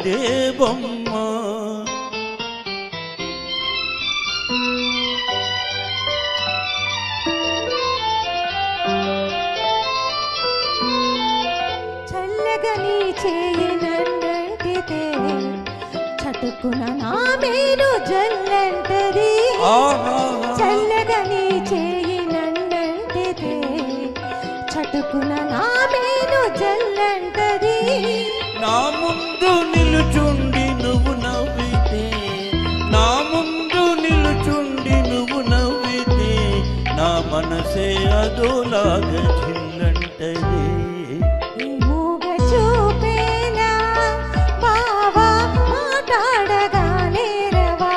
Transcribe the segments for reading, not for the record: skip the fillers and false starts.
మాటాడదే బొమ్మ. చల్లగా నీ చేయనంటితే చటుకున నా మేలు జల్లంటది. చల్లగా నీ చేయనంటితే చటుకున నా మేలు జల్లంటది. నా ముందు నిలుచుండి నువ్వు నవ్వితే, నా ముందు నిలుచుండి నువ్వు నవ్వితే, నా మనసే అదోలాగా జిల్లంటది. మూగ చూపేనా బావా మాట్లాడగానే రవా.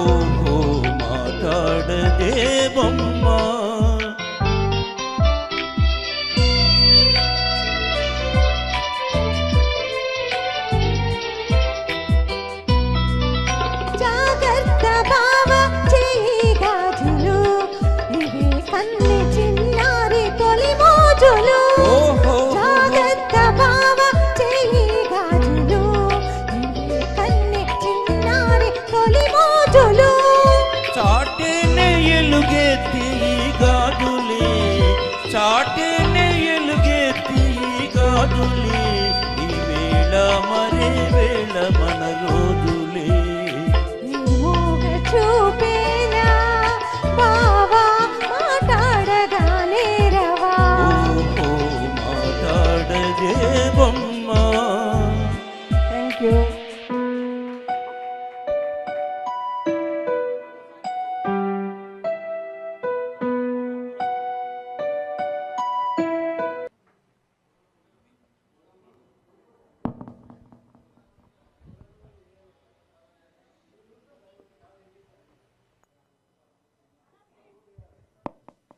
ఓహో మాట్లాడదే బొమ్మ. జాగ్రత్త బావ చేయి గాజులు, ఇవే కన్నె చిన్నారి తొలి మోజులు. జాగ్రత్త బావ చేయి గాజులు, ఇవే కన్నె చిన్నారి తొలి మోజులు. చాటేనే ఎలుగెత్తి గాజులే, చాటేనే ఎలుగెత్తి గాజులే, ఈ వేళ